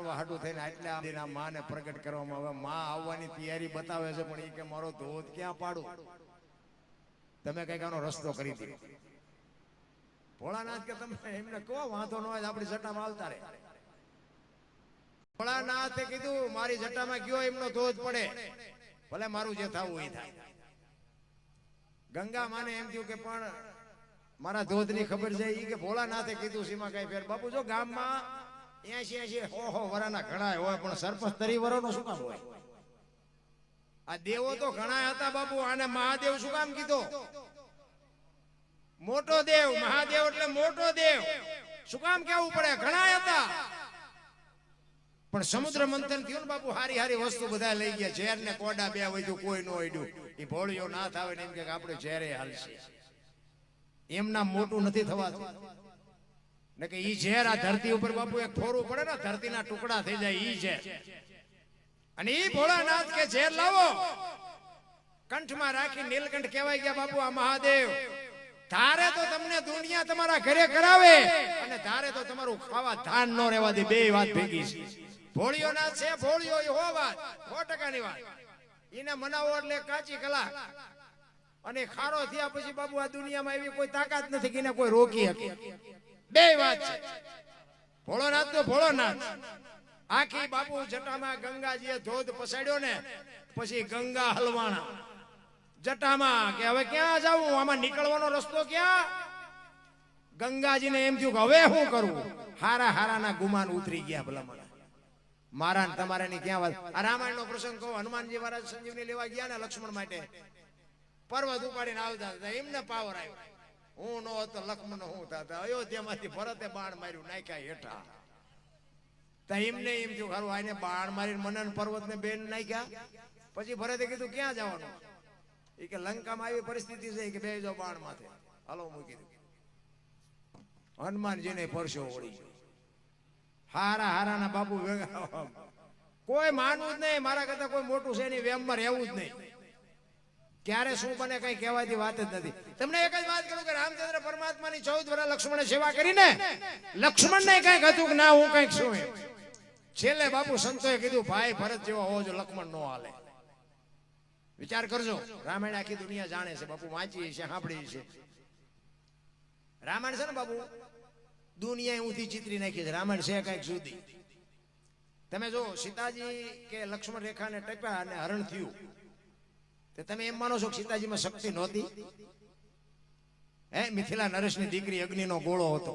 હાટું થઈને આટલા દિના માને પ્રગટ કરવામાં આવે. માં આવવાની તૈયારી બતાવે છે પણ એ કે મારો ધોધ ક્યાં પાડું, તમે કઈક આનો રસ્તો કરી દો. ભોળાનાથ કે તમે એમને કહો વાંધો ન હોય આપણી જટામાં આવતા રહે. ભોળાનાથે કીધું મારી જટામાં ગયો એમનો ધોધ પડે, ભલે મારું જે થવું એ થાય. ગંગા માને એમ થયું કે પણ મારા ધોધ ની ખબર છે એ કે ભોળાનાથે કીધું સીમા કઈ ફેર. બાપુ જો ગામમાં 80 વરાના ઘણા હોય પણ સરપંચ 30 વરાનો શું કામ હોય? આ દેવો તો ઘણા હતા બાપુ, આને મહાદેવ શું કામ કીધો? મોટો દેવ, મહાદેવ એટલે મોટો દેવ શું કામ કેવું પડે? ઘણા હતા પણ સમુદ્ર મંથન થયું ને બાપુ, હારી હારી વસ્તુ બધા લઈ ગયા. ઝેર ને કોડા બે વધ્યું, કોઈ ન ઓડ્યું. એ ભોળિયો ના થાવે ને એમ કે આપણે ઝેરે હાલશે. એમના મોટું નથી થવાતું ને કે ઈ ઝેર આ ધરતી ઉપર બાપુ એક ફોરવું પડે ને ધરતીના ટુકડા થઈ જાય ઈ ઝેર. અને ઈ ભોળાનાથ કે ઝેર લાવો, કંઠમાં રાખી નીલકંઠ કહેવાય ગયા બાપુ આ મહાદેવ. ધારે તો તમને દુનિયા તમારા ઘરે કરાવે અને ધારે તો તમારું ખાવા ધાન ન રહેવા દે. બે વાત ભેગી છે. ભોળિયો નાથ છે, ભોળિયો એ હો વાત 100%ની વાત. એને મનાવો એટલે કાચી કલાક. અને ખારો થયા પછી બાબુ આ દુનિયામાં એવી કોઈ તાકાત નથી કે એને કોઈ રોકી શકે. બે વાત છે. ભોળોનાથ તો ભોળોનાથ. આખી બાપુ જટામાં ગંગાજીએ ધોધ પસાડ્યો ને પછી ગંગા હલવાણા જટામાં કે હવે ક્યાં જાવું, આમાં નીકળવાનો રસ્તો ક્યાં? ગંગાજીને એમ થયું કે હવે શું કરવું? હારા હારાના ગુમાન ઉતરી ગયા. ભલા મારા ને તમારા ની ક્યાં વાત? આ રામાયણ નો પ્રસંગ કહો. હનુમાનજી મહારાજ સંજીવની લેવા ગયા ને લક્ષ્મણ માટે, પર્વત ઉપાડીને આવતા હતા. એમને પાવર આવ્યો. હું નો હતો લક્ષ્મણ હું થતા. અયોધ્યામાંથી ભરતે બાણ માર્યું, નાખ્યા હેઠા. તો એમને એમ થયું ખરું આને બાણ મારીને મને પર્વત ને બેન નાખ્યા. પછી ભરતે કીધું ક્યાં જવાનું? એ કે લંકામાં આવી પરિસ્થિતિ છે કે બે જાવ બાણ માથે. હાલો મૂકી દીધું. હનુમાનજીને પરસો વળી હારા હારાના બાપુ કોઈ માનવું જ નહીં. મારા કરતા કોઈ મોટું છે એની વેમમાં રહેવું જ નહીં. ક્યારે શું બને કઈ કહેવાથી વાત જ નથી. તમને એક જ વાત કરું કે રામચંદ્ર પરમાત્માની 14 વર્ષ લક્ષ્મણે સેવા કરીને લક્ષ્મણ ને કઈક હતું કે ના હું કઈક શું એમ. છેલ્લે બાપુ સંતોએ કીધું ભાઈ ભરત જેવો હોવો જો, લક્ષ્મણ નો હાલે. વિચાર કરજો. રામાયણ આખી દુનિયા જાણે છે બાપુ, વાંચી છે, સાંભળી છે. રામાયણ છે ને બાપુ દુનિયા ઊંધી ચિત્રી નાખી છે. રામાયણ છે કઈક સુધી. તમે જો સીતાજી કે લક્ષ્મણ રેખાને ટપ્યા અને હરણ થયું, તો તમે એમ માનો છો કે સીતાજીમાં શક્તિ નહોતી? હે, મિથિલા નરેશની દીકરી અગ્નિનો ગોળો હતો.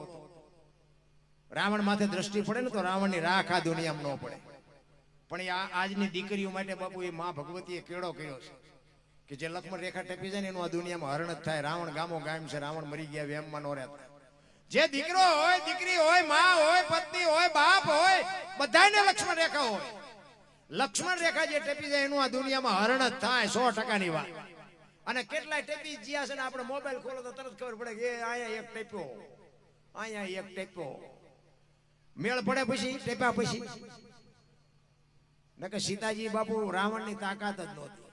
રાવણ માથે દ્રષ્ટિ પડે ને તો રાવણની રાખ આ દુનિયામાં ન પડે. પણ એ આજની દીકરીઓ માટે બાપુ એ માં ભગવતીએ કેળો કર્યો છે કે જે લક્ષ્મણ રેખા ટપી જાય ને એનું આ દુનિયામાં હરણ જ થાય. રાવણ ગામો ગામ છે, રાવણ મરી ગયા વેમમાં નો રહેતા. જે દીકરો હોય, દીકરી હોય, માં હોય, પત્ની હોય, બાપ હોય, બધાને લક્ષ્મણ રેખા હોય. લક્ષ્મણ રેખા જે ટપી જાય એનું આ દુનિયામાં હરણ જ થાય. 100%ની વાત. અને કેટલાય ટપી જ્યાં છે ને આપણે મોબાઈલ ખોલો તો તરત ખબર પડે કે અહીંયા એક ટપ્યો, અહીંયા એક ટપ્યો. મેળ પડે પછી ટપ્યા પછી કે સીતાજી બાપુ રાવણની તાકાત જ નહોતી.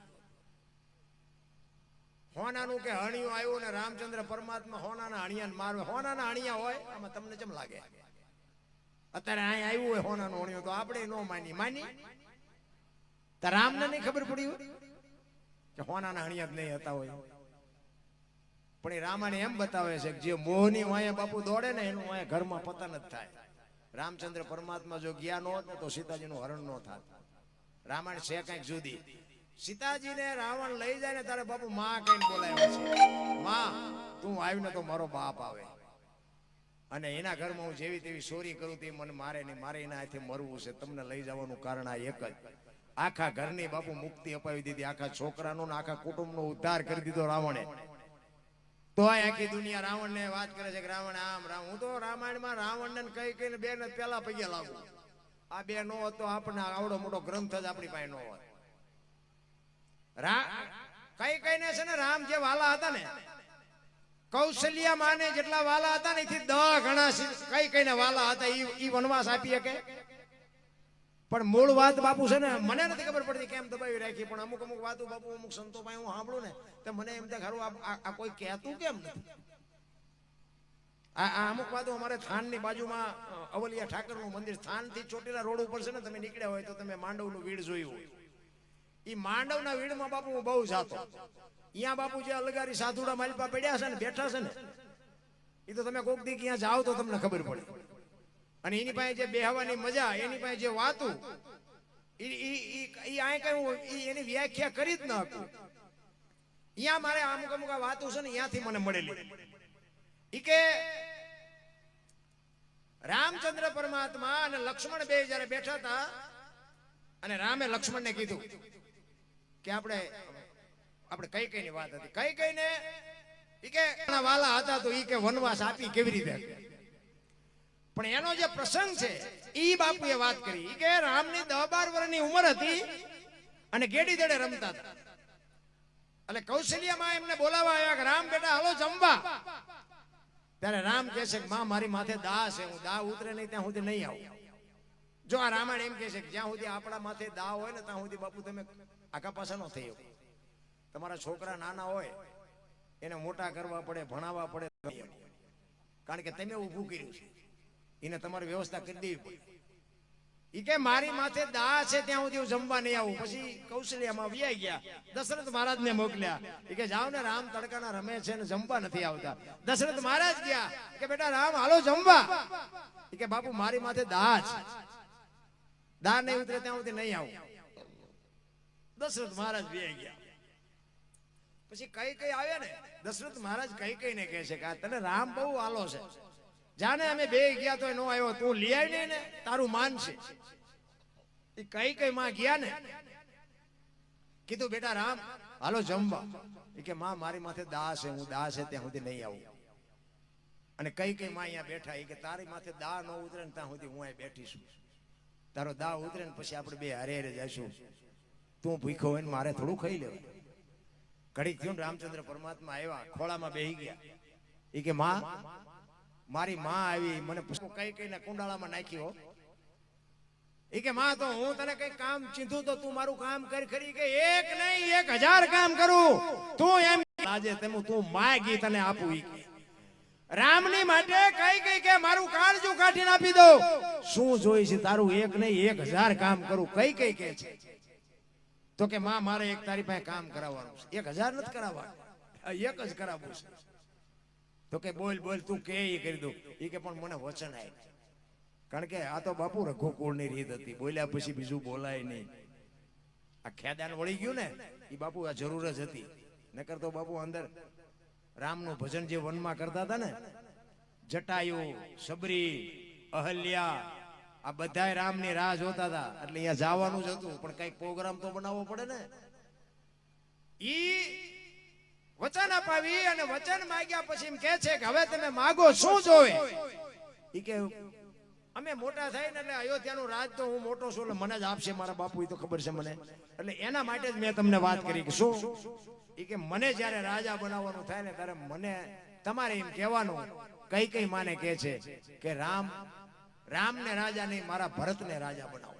હોનાનું કે હણિયું આવ્યું ને રામચંદ્ર પરમાત્મા હોનાના હણિયાને મારવે. હોનાના હણિયા હોય આમાં તમને કેમ લાગે? અત્યારે અહીંયા આવ્યું હોય હોનાનું હણિયું તો આપણે ન માની તો રામને નહીં ખબર પડી હોય કે હોનાના હણિયા જ નહીં હતા હોય. પણ એ રામાયણ એમ બતાવે છે કે જે મોહની વાયા બાપુ દોડે ને એનું વાયા ઘરમાં પતન જ થાય. રામચંદ્ર પરમાત્મા જો ગયા ન હોત ને તો સીતાજીનું હરણ ન થાત. રામાયણ છે કઈક જુદી. સીતાજીને રાવણ લઈ જાય ને તારે બાપુ માં કઈ બોલાવ્યા છે. માં તું આવ્યું ને તો મારો બાપ આવે અને એના ઘરમાં હું જેવી તેવી ચોરી કરું તે મને મારે નહીં, મારે એના હાથે મરવું છે. તમને લઈ જવાનું કારણ આ એક જ. આખા ઘરની બાપુ મુક્તિ અપાવી દીધી. આખા છોકરાનો ને આખા કુટુંબનો ઉદ્ધાર કરી દીધો રાવણે. તો આખી દુનિયા રાવણને વાત કરે છે કે રાવણ આમ રામ. હું તો રામાયણમાં રાવણને કઈ કઈને બે ને પેલા પગે લાગુ. આ બે નો હતો આપણને આવડો મોટો ગ્રંથ જ આપણી પાસે નો હોય. કઈ કઈને છે ને રામ જે વાલા હતા ને કૌશલ્યા માને જેટલા વાલા હતા ને એથી 10 ગણા કઈ કઈને વાલા હતા. ઈ વનવાસ આપી શકે. પણ મૂળ વાત બાપુ છે ને મને નથી ખબર પડતી કેમ દબાવી રાખી. પણ અમુક અમુક વાતો બાપુ અમુક સંતો પાસે હું સાંભળું ને તો મને એમ થાય ખરું આ કોઈ કહેતું કેમ નથી? આ અમુક વાતો અમારે થાનની બાજુમાં અવલિયા ઠાકરનું મંદિર, થાનથી ચોટીલા રોડ ઉપર છે ને, તમે નીકળ્યા હોય તો તમે માંડવનું વીડ જોયું હોય. ઈ માંડવના વીડમાં બાપુ હું બહુ જાતો. અહીંયા બાપુ જે અલગારી સાધુડા માલપા પડ્યા છે ને, બેઠા છે ને, એ તો તમે કોક દી ક્યાં જાઓ તો તમને ખબર પડે. અને એની પાસે જે બેહવાની મજા, એની પાસે જે વાતું, એની વ્યાખ્યા કરી જ ન હતું. અહીંયા મારે અમુક અમુક વાતું છે ને, અહીંયાથી મને મળેલી. ઈ કે રામચંદ્ર પરમાત્મા અને લક્ષ્મણ બે જયારે બેઠા હતા, અને રામે લક્ષ્મણને કીધું કે આપણે કઈ ની વાત હતી. કઈ ને ઈ કે વાલા હતા તો ઈ કે વનવાસ આપી કેવી રીતે? પણ એનો જે પ્રસંગ છે ઈ બાપુએ વાત કરી. ઈ કે રામની 10-12 વર્ષની ઉંમર હતી અને ગેડી દડે રમતા હતા. એટલે કૌશલ્યામાં એમને બોલાવા આવ્યા કે રામ બેટા હાલો જમવા. ત્યારે રામ કહે છે કે માં મારી માથે દા છે, હું દા ઉતરે નહીં ત્યાં સુધી નહીં આવું. જો આ રામાયણ એમ કહે છે કે જ્યાં સુધી આપણા માથે દા હોય ને ત્યાં સુધી બાપુ તમે આખા પાછા ન થઈ શકો. તમારા છોકરા નાના હોય એને મોટા કરવા પડે, ભણાવવા પડે, કારણ કે તમે ઊભું કર્યું છે, એને તમારી વ્યવસ્થા કરી દેવી પડે. ઈ કે મારી માથે દા છે ત્યાં સુધી હું જમવા નહીં આવું. પછી કૌશલ્યામાં વ્યાઈ ગયા, દશરથ મહારાજ ને મોકલ્યા. ઈ કે જાઓ ને, રામ તડકાના રમે છે ને જમવા નથી આવતા. દશરથ મહારાજ ગયા કે બેટા રામ હાલો જમવા. ઈ કે બાપુ મારી માથે દા છે, દા નહીં ઉતરે ત્યાં સુધી નહીં આવું. દશરથ મહારાજ વ્યાઈ ગયા. પછી કઈ આવ્યા ને, દશરથ મહારાજ કઈ ને કહે છે કે તને રામ બહુ આલો છે, જાને અમે બે ગયા તો નો આવ્યો, તું લઈ આવી ને તારું માન છે. કઈ માં ગયા ને, કીધું બેટા રામ હાલો જમવા. કે માં મારી માથે દા છે, હું દા છે ત્યાં સુધી નહીં આવું. અને કઈ માં અહીંયા બેઠા. કે તારી માથે દા ન ઉતરે ને ત્યાં સુધી હું અહીં બેઠીશું. તારો દા ઉતરે ને પછી આપણે બે હારે હારે જઈશું. તું ભૂખો હોય ને મારે થોડું ખાઈ લેવું. ઘડીક થયું રામચંદ્ર પરમાત્મા આવ્યા, ખોળામાં બેહી ગયા. એ કે માં મારી માં આવી, મને કઈ ને કુંડાળામાં નાખ્યો. એ કે માં તો હું તને કઈ કામ ચીધું તો તું મારું કામ કરી ખરી? કે એક નહીં 1000 કામ કરું. તું એમ આજે તું માગી તને આપું. ઈ કે રામની માટે કઈ કે મારું કાળજું કાઢીને આપી દો. શું જોઈ છે તારું? એક નહીં 1000 કામ કરું. કઈ કે છે તો કે માં મારે એક તારી પાસે કામ કરાવવાનું છે. 1000 નથી કરાવવાનું, એક જ કરાવવું છે. તો કે બોલ તું કે એ કરી દઉં. એ કે પણ મને વચન આપ, કારણ કે આ તો બાપુ રઘુકુળની રીત હતી, બોલ્યા પછી બીજું બોલાય નહીં. આ ખેદાન વળી ગયું ને, એ બાપુ આ જરૂર જ હતી. નકર તો બાપુ અંદર રામનું ભજન જે વનમાં કરતા હતા ને, જટાયુ, સબરી, અહલ્યા, આ બધા રામની રાહ જોતા હતા. એટલે અહીંયા જવાનું જ હતું, પણ કઈક પ્રોગ્રામ તો બનાવવો પડે ને. ઈ વચન અપાવી અને વચન માંગ્યા પછી એમ કે છે કે હવે તમે માગો શું જોવે? ઈ કે અમે મોટા થાય ને એટલે અયોધ્યાનું રાજ તો હું મોટો છું એટલે મને જ આપશે મારા બાપુ, એ તો ખબર છે મને. એટલે એના માટે જ મેં તમને વાત કરી કે શું. ઈ કે મને જયારે રાજા બનાવવાનું થાય ને ત્યારે મને તમારે એમ કહેવાનું, કઈ માને કહે છે કે રામને રાજા નહીં, મારા ભરતને રાજા બનાવો.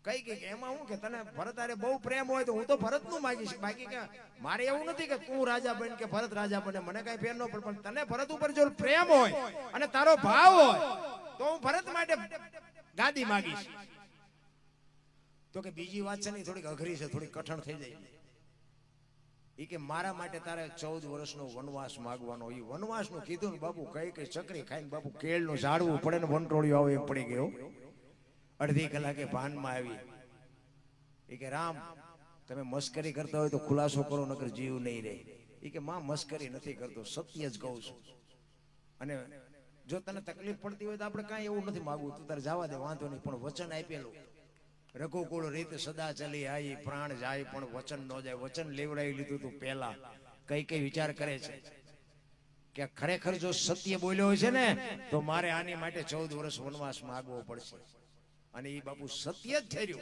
કઈ એમાં હું કે તને ભરત આરે બહુ પ્રેમ હોય તો હું તો ભરત નું માગીશ. બાકી કે મારે એવું નથી કે તું રાજા બન કે ભરત રાજા બને, મને કઈ ફેર ન પડે. પણ તને ભરત ઉપર જો પ્રેમ હોય અને તારો ભાવ હોય તો હું ભરત માટે ગાદી માગીશ. તો કે બીજી વાત છે ને થોડીક અઘરી છે, થોડીક કઠણ થઈ જાય. એ કે મારા માટે તારે 14 વર્ષનો વનવાસ માગવાનો. એ વનવાસ નું કીધું ને બાપુ, કઈ ચકરી ખાઈને બાપુ કેળ નું ઝાડવું પડે ને વનટોળિયો આવે એમ પડી ગયો. અડધી કલાકે ભાનમાં આવી. એ કે રામ તમે મસ્કરી કરતા હોય તો ખુલાસો કરો, નકર જીવ નહીં રહે. એ કે માં મસ્કરી નથી કરતો, સત્ય જ કહું છું. અને જો તને તકલીફ પડતી હોય તો આપણે કાંઈ એવું નથી માગવું, તું તારે જવા દે, વાંધો નહીં. પણ વચન આપેલું, રઘુકુળ રીત સદા ચલી આવી, પ્રાણ જાય પણ વચન ન જાય. વચન લેવડાવી લીધું તું પહેલા. કઈ વિચાર કરે છે કે ખરેખર જો સત્ય બોલ્યો હોય છે ને તો મારે આની માટે 14 વર્ષ વનવાસ માગવો પડશે. અને એ બાપુ સત્ય જ ઠર્યું.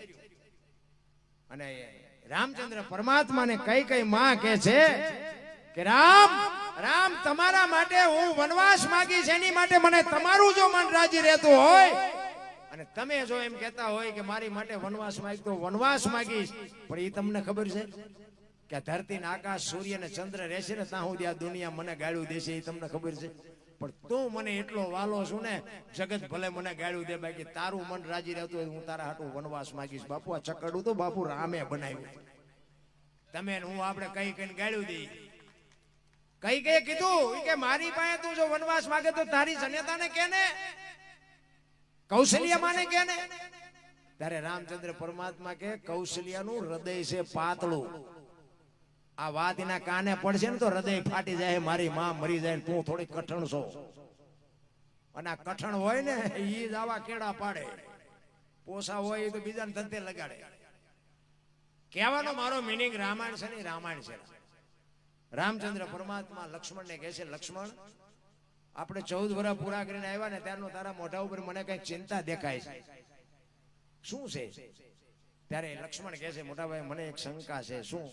અને રામચંદ્ર પરમાત્માને કઈ માં કે છે કે રામ તમારા માટે હું વનવાસ માગીશ, એની માટે મને તમારું જો મન રાજી રહેતું હોય અને તમે જો એમ કહેતા હોય કે મારી માટે વનવાસ માંગ તો વનવાસ માગીશ. પણ એ તમને ખબર છે કે ધરતી ને આકાશ સૂર્ય ને ચંદ્ર રહેશે ને ત્યાં સુધી આ દુનિયા મને ગાળ્યું દેશે એ તમને ખબર છે. પણ તું મને એટલો વાલો છું ને, જગત ભલે મને ગાળ્યું દે, બાકી તારું મન રાજી રહેતું હોય હું તારા હાટું વનવાસ માંગીશ. બાપુ આ ચકડું તો બાપુ રામે બનાવ્યું. તમે હું આપણે કઈ કઈ ગાળ્યું દઈ, કઈ કઈ કીધું કે મારી પાસે તું જો વનવાસ માંગે તો તારી જનેતા ને કે ને કૌશલ્ય માને કે ને. ત્યારે રામચંદ્ર પરમાત્મા કે કૌશલ્યાનું હૃદય છે પાતળું. આ વાત એના કાને પડશે ને તો હૃદય ફાટી જાય, મારી માં મરી જાય, તું થોડી કઠણ છો. અને આ કઠણ હોય ને ઈ જ આવા કેળા પાડે, પોસા હોય એ તો બીજાને ધંધે લગાડે. કહેવાનો મારો મિનિંગ રામાયણ છે ને, રામાયણ છે. રામચંદ્ર પરમાત્મા લક્ષ્મણ ને કહે છે, લક્ષ્મણ આપણે 14 વર્ષ પૂરા કરીને આવ્યા ને ત્યારનો તારા મોઢા ઉપર મને કઈ ચિંતા દેખાય છે, શું છે? ત્યારે લક્ષ્મણ કહે છે, મોટા ભાઈ મને એક શંકા છે. શું?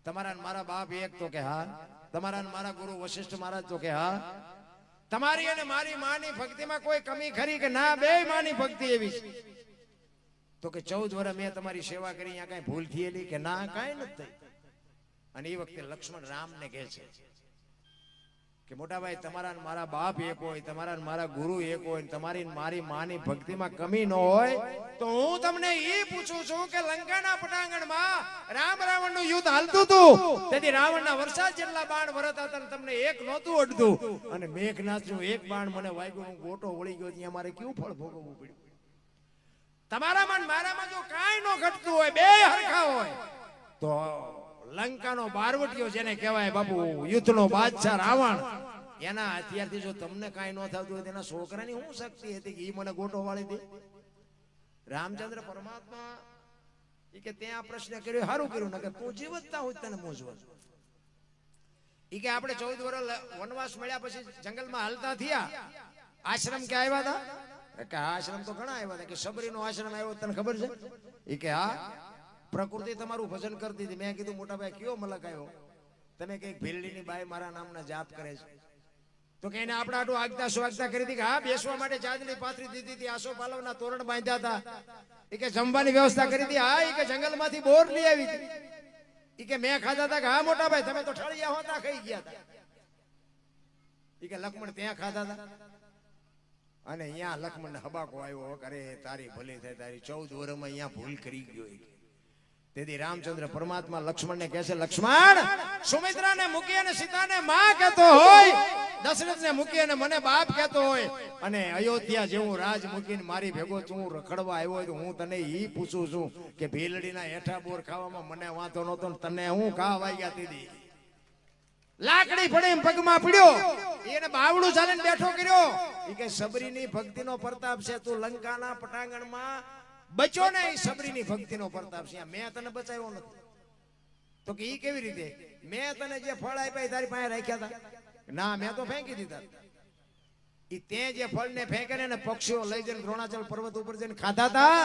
તમારા મારા બાપ એક તો કે હા, તમારા મારા ગુરુ વશિષ્ઠ મહારાજ તો કે હા, તમારી અને મારી માની ભક્તિમાં કોઈ કમી ખરી કે ના? બે માની ભક્તિ એવી છે. તો કે 14 વર્ષ મેં તમારી સેવા કરી, અહીંયા કઈ ભૂલ થયેલી કે ના? કઈ નથી થઈ. અને એ વખતે લક્ષ્મણ રામને કહે છે કે મોટા ભાઈ તમારા મારા બાપ એક હોય, તમારા મારા ગુરુ એક હોય, તમારી મારી માની ભક્તિમાં કમી ન હોય તો હું તમને એ પૂછું છું કે લંકાના પટાંગણમાં રામ રાવણનું યુદ્ધ હાલતું હતું, તેથી રાવણના વરસાદ જેટલા બાણ વરતા હતા, તમને એક નહોતું અડતું. અને મેઘનાથનું એક બાણ મને વાગ્યું, હું ગોટો વળી ગયો, ત્યાં મારે કેવું ફળ ભોગવવું પડ્યું? તમારામાં મારામાં જો કાંઈ ન ઘટતું હોય, બે હરખા હોય, તો લંકાનો બારવટીયો જેને કહેવાય બાપુ, યુદ્ધનો બાદશાહ રાવણ, એના હથિયારથી જો તમને કાંઈ ન થતું હોય, તેના છોકરાની શું શક્તિ હતી કે એ મને ગોટો વાળી દે? રામચંદ્ર પરમાત્મા એ કે ત્યાં પ્રશ્ન કર્યો, સારું કર્યું, નકર તું જીવતતા હોય તને મોજવા. એ કે આપણે 14 વર્ષ વનવાસ મળ્યા પછી જંગલમાં હાલતા થયા, આશ્રમ ક્યાં આવ્યા હતા? કે આશ્રમ તો ઘણા આવ્યા હતા. કે સબરીનો આશ્રમ આવ્યો, તને ખબર છે? એ કે હા, પ્રકૃતિ તમારું ભજન કરતી હતી. મેં કીધું મોટા ભાઈ કયો મલક આવ્યો? તમે કઈક ભીલડીની બાઈ મારા નામના જાપ કરે છે. તો કે એને આપણે આટલું આગતા સ્વાગતા કરી હતી. કે હા, બેસવા માટે ચાંદની પાથરી દીધી હતી, આસો પાલવના તોરણ બાંધ્યા હતા. એ કે જમવાની વ્યવસ્થા કરી હતી. હા, એ કે જંગલમાંથી બોર લઈ આવી હતી. એ કે મેં ખાધા હતા. કે હા મોટા ભાઈ તમે તો ઠળિયા હોતા ખાઈ ગયા હતા. એ કે લક્ષ્મણ ત્યાં ખાધા હતા. અને અહીંયા લક્ષ્મણ હબાકો આવ્યો, અરે તારી ભલી થાય, તારી 14 વર્ષમાં અહીંયા ભૂલ કરી ગયો. તેથી રામચંદ્ર પરમાત્મા લક્ષ્મણને કહે છે, લક્ષ્મણ સુમિત્રાને મૂકી અને સીતાને માં કહેતો હોય, દશરથને મૂકી અને મને બાપ કહેતો હોય, અને અયોધ્યા જેવું રાજ મૂકીને મારી ભેગો તું રખડવા આવ્યો હોય, તો હું તને ઈ પૂછું છું કે ભીલડીના હેઠા બોર ખાવામાં મને વાંધો નતો, તને હું ઘા વાગ્યા દીધી? લાકડી પડી પગમાં પડ્યો, એને બાવડું ચાલીને બેઠો કર્યો. એ કે સબરીની ભક્તિનો પ્રતાપ છે, તું લંકાના પટાંગણમાં બચો ને, એ સબરીની ભક્તિનો પ્રતાપ છે. મેં તને બચાવ્યો નથી. તો કે ઈ કેવી રીતે? મેં તને જે ફળ આપ્યા તારી પાસે રાખ્યા હતા? ના, મેં તો ફેંકી દીધા. ઈ તે જે ફળને ફેંકે ને પક્ષીઓ લઈ જઈને દ્રોણાચલ પર્વત ઉપર જઈને ખાધા હતા,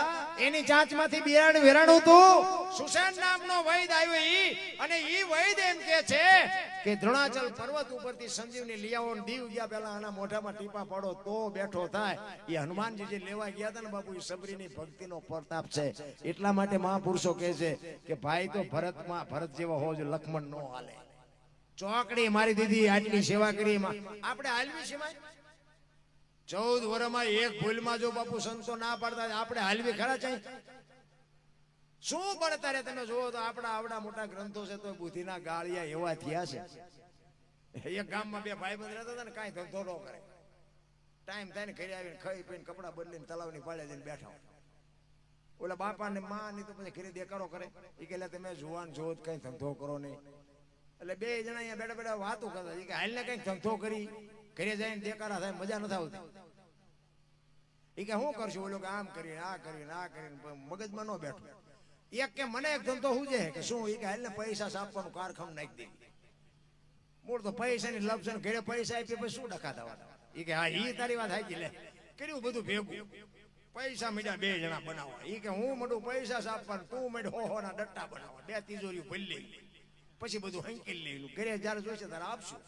એની ચાંચમાંથી બિયારણ વેરાણું હતું. સુસેન નામનો વૈદ આવ્યો ઈ, અને ઈ વૈદ એમ કે છે કે દ્રોણાચલ પર્વત ઉપરથી સંજીવની લઈ આવો, દીવ ગયા પહેલા આના મોઢામાં ટીપા પાડો તો બેઠો થાય. એ હનુમાનજી જે લેવા ગયા હતા ને બાપુ, એ સબરીની ભક્તિનો પ્રતાપ છે. એટલા માટે મહાપુરુષો કહે છે કે ભાઈ તો ભરત જેવો હોવો જોઈએ, લક્ષ્મણ નો હાલે. ચોકડી મારી દીધી, આટલી સેવા કરી, આપણે હાલવી છે? 14 વર્ષમાં એક ભૂલમાં જો બાપુ સંતો ના પાડતા, આપણે હાલવી ખરા છે? શું પડતા રે? તમે જોવો તો આપણા આવડા મોટા ગ્રંથો છે તો બુદ્ધિના ગાળિયા એવા થયા છે. એક ગામમાં બે ભાઈ બંધ રહેતા હતા ને, કાંઈ ધંધો ન કરે, ટાઈમ થાય ને ઘરે આવીને ખાઈ પીને કપડા બદલીને તલાવની પાળે જઈને બેઠા. ઓલા બાપા ને માં ની તો પછી ઘરે દેકારો કરે. એ કે તમે જુવાન જો કઈ ધંધો કરો નહીં. એટલે બે જણા અહીંયા બેઠા બેઠા વાતો કરતા. એ કે હાલ ને કઈક ધંધો કરી ઘરે જઈને દેકારા થાય, મજા નથી આવતી. એ કે શું કરશું? ઓલો કે આમ કરીને આ કરીને આ કરીને મગજમાં ન બેઠું. એક કે મને એક ધંધો શું છે કે શું? એ કે હાલ ને પૈસા સાપવાનું કારખાનું નાખી દે. મૂળ તો પૈસા ની લપસન ઘરે પૈસા આપી પછી શું ડખા થવાના? એ કે હા, ઈ તારી વાત હાચી. લે કર્યું બધું ભેગું, પૈસા મીડા બે જણા બનાવવા. એ કે હું મોટું પૈસા સાપવાનું, તું મેં હો ના ડટ્ટા બનાવવા, બે તિજોરી ભરી પછી બધું હંકેલી લેલું. ઘરે જયારે જોઈશે ત્યારે આપશું.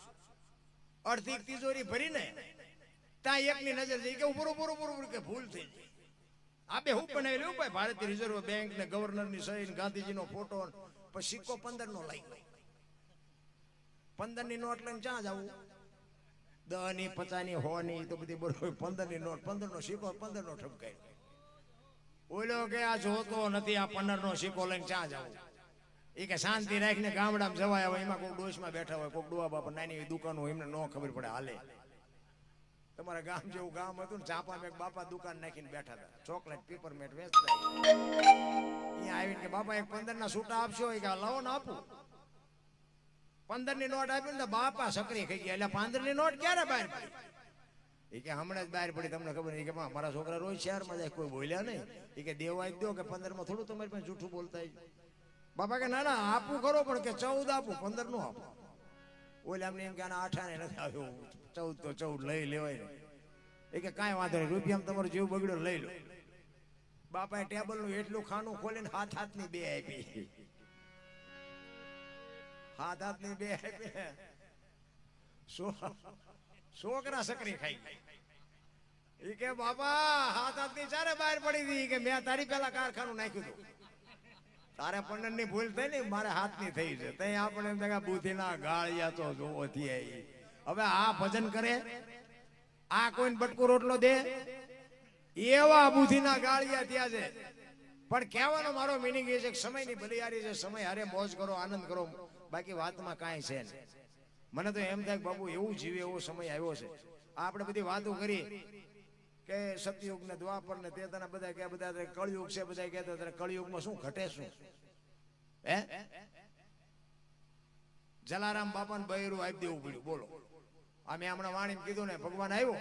અડધી તિજોરી ભરીને ત્યાં એકની નજર જઈ કે પૂરું કે ભૂલ થઈ ગઈ. આ બે હું બનાવેલું ભાઈ, ભારતીય રિઝર્વ બેંક ને ગવર્નર ની સહી, ગાંધીજી નો ફોટો, પછી સિક્કો 15 નો લઈ ગયો. 15 ની નોટ લઈને ક્યાં જવું? 10 ની 50 ની 100 ની તો બધી બરોબર. 15 ની નોટ 15 નો સિક્કો 15 નો ઠપકાય. ઓલો કે આ જોતો નથી, આ 15 નો સિક્કો લઈને ક્યાં જવું? એ કે શાંતિ રાખીને ગામડામાં જવાય. હવે એમાં કોઈ ડોશમાં બેઠા હોય, કોઈ ડોવા બાપા નાની દુકાનો એમને ન ખબર પડે હાલે. તમારા ગામ જેવું ગામ હતું ને, ચાપામાં એક બાપા દુકાન નાખીને બેઠા હતા, ચોકલેટ પેપરમેટ વેચતા. અહીંયા આવીને કે બાપા એક 15 ના છૂટા આપશો? એ કે લાવો ને આપું. 15 ની નોટ આપી ને બાપા સકરી ખાઈ ગયા. એટલે 15 ની નોટ ક્યારે બહાર પડી? એ કે હમણાં જ બહાર પડી, તમને ખબર નહીં? કે મારા છોકરા રોજ શહેરમાં જાય, કોઈ બોલ્યા નહીં. એ કે દેવા જ દો, કે 15 માં થોડું તમારી પાસે જૂઠું બોલતા. બાપા કે ના ના આપું ખરો, પણ કે 14 આપું, 15 નો આપું. ઓલે અમને એમ કે આના 8 નથી આવ્યો, 14 તો 14 લઈ લેવાય. એ કે કાંઈ વાંધો નહીં, રૂપિયામાં તમારો જીવ બગડ્યો લઈ લો. બાપાએ ટેબલ નું એટલું ખાનું ખોલીને હાથની 2 આપી. હાથની 2 આપી. છોકરા સકરી ખાઈ. એ કે બાપા હાથની ચારે બહાર પડી હતી, કે મેં તારી પેલા કારખાનું નાખ્યું હતું. તારે 15 ની ભૂલ થઈ ને, મારે હાથની થઈ છે. તઈ આપણે એમ થાય બુદ્ધિ ના ગાળિયા તો જોવો થી. હવે આ ભજન કરે, આ કોઈને બટકું રોટલો દે, એવા બુદ્ધિ ના ગાળિયા ત્યાં છે. પણ કહેવાનો મારો મિનિંગ એ છે કે સમયની ભલિયારી છે, સમય હારે મોજ કરો, આનંદ કરો, બાકી વાતમાં કાંઈ છે નહીં. મને તો એમ થાય કે બાબુ એવું જીવે એવો સમય આવ્યો છે. આપણે બધી વાતો કરી કે સતયુગ ને દ્વાપર ને તે તને બધા કે બધા કળયુગ છે, બધા કહેતા હતા કળયુગમાં શું ઘટે શું? હે જલારામ બાપાને બૈરું આપી દેવું પડ્યું. બોલો, અમે હમણાં વાણી કીધું ને, ભગવાન આવ્યો,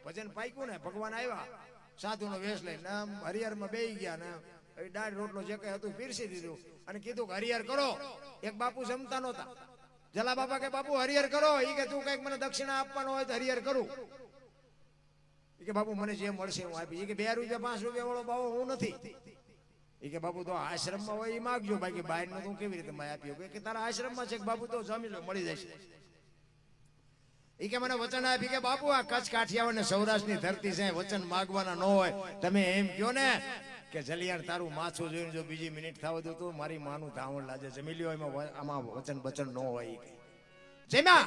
ભજન પાક્યું ને, ભગવાન આવ્યા, સાધુ નો વેશ લઈને હરિહર માં બેસી ગયા ને દાળ રોટલો જે કઈ હતું પીરસી દીધું અને કીધું કે હરિહર કરો. એક બાપુ જમતા નહોતા. જલા બાપા કે બાપુ હરિહર કરો. એ કે તું કઈક મને દક્ષિણા આપવાનો હોય તો હરિહર કરું. કે બાપુ મને જે મળશે હું આપી. એ કે 2 રૂપિયા 5 રૂપિયા વાળો બાવો હું નથી. એ કે બાપુ તો આશ્રમમાં હોય એ માગજો, બાકી બહાર નું તું કેવી રીતે મેં આપ્યું? કે તારા આશ્રમમાં છે કે બાપુ તો જમી લો, મળી જશે. એ કે મને વચન આપી કે બાપુ આ કચ્છ કાઠિયાવાડ ને સૌરાષ્ટ્રની ધરતી છે, વચન માગવાના ન હોય. તમે એમ કહો ને કે જલિયાણ તારું માથું જોઈને જો બીજી મિનિટ થાવ દો તો મારી માનું ધાવણ લાગે. જમી લ્યો, એમાં આમાં વચન બચન ન હોય. જેમાં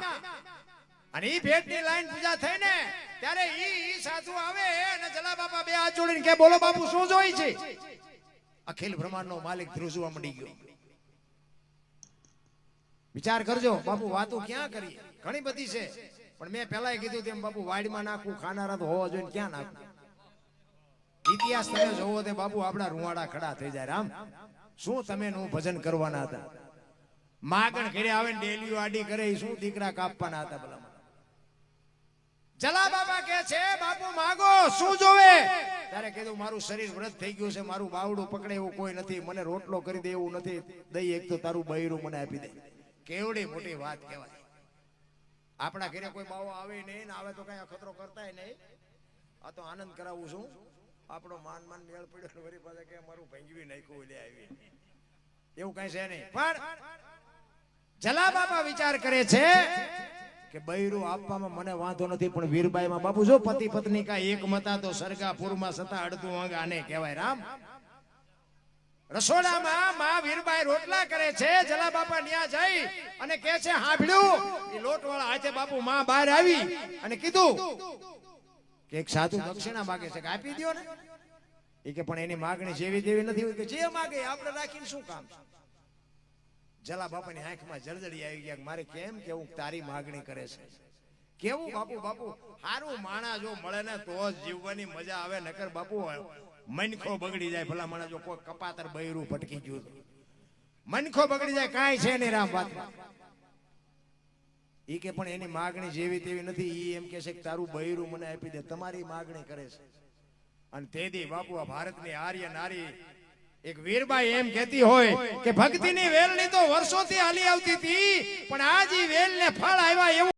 અને ઈ ભેટની લાઈન પૂજા થઈ ને ત્યારે ઈ સાધુ આવે અને જલા બાપા 2 હાથ જોડીને કે બોલો બાપુ શું જોઈ છે? અખિલ બ્રહ્માંડનો માલિક ધ્રુજવા મંડી ગયો. વિચાર કરજો બાપુ, વાતો ક્યાં કરીએ? ઘણી બધી છે, પણ મેં પહેલા કીધું તેમ બાપુ વાડીમાં નાખવું, ખાનારા તો હોવા જોઈએ, ક્યાં નાખવું? ઇતિહાસ તમે જોવો તે બાપુ આપણા રૂવાડા ખડા થઈ જાય. રામ શું તમે નું ભજન કરવાના હતા? માગણ ઘરે આવે ને ડેલીઓ આડી કરે, શું દીકરા કાપવાના હતા? ભલા જલા બાબા કે છે બાપુ માગો, શું જોવે? ત્યારે કીધું મારું શરીર વ્રત થઈ ગયું છે, મારું બાવડું પકડે એવું કોઈ નથી, મને રોટલો કરી દે એવું નથી, દઈ એક તો તારું બૈરું મને આપી દે. કેવડી મોટી વાત કહેવાય. આપણા ઘરે કોઈ બાવો આવે નહીં, આવે તો કઈ અખતરો કરતા નહીં. આ તો આનંદ કરાવું છું. આપણો માન મેળ પડ્યો, વરી પાસે કે મારું ભંગવી નાખ્યું લે આવી, એવું કઈ છે નહીં. પણ જલા બાપા વિચાર કરે છે કે બૈરું આપવામાં મને વાંધો નથી, પણ વીરબાઈમાં બાપુ જો પતિ પત્ની કા એક મતા તો સરગાપુરમાં સતા અડધું અંગ આને કહેવાય. રામ રસોડામાં માં વીરબાઈ રોટલા કરે છે. જલા બાપા ન્યા જઈ અને કહે છે હાંભળ્યું? એ લોટવાળા હાથે બાપુ માં બહાર આવી અને કીધું કે એક સાધુ દક્ષિણા માગે છે, કે આપી દો ને. એ કે પણ એની માગણી જેવી તેવી નથી હોય, કે જે માગે આપણે રાખીને શું કામ? જલા બાપાની આંખમાં જળજળી આવી ગયા. મારે કેમ કેવું તારી માગણી કરે છે? કેવું બાપુ? બાપુ સારું માણા જો મળે ને તો જ જીવવાની મજા આવે, નકર બાપુ મનખો બગડી જાય. ભલા માણા જો કોઈ કપાતર બૈરું ભટકી ગયું, મનખો બગડી જાય, કાંઈ છે નહીં. રામ વાત ઈ કે પણ એની માગણી જેવી તેવી નથી. ઈ એમ કે છે કે તારું બૈરું મને આપી દે, તમારી માગણી કરે છે. અને તેથી બાપુ આ ભારતની આર્ય નારી એક વીરબાઈ એમ કહેતી હોય કે ભક્તિની વેલની તો વર્ષોથી હાલી આવતી હતી, પણ આજ ઈ વેલને ફળ આવ્યા એવું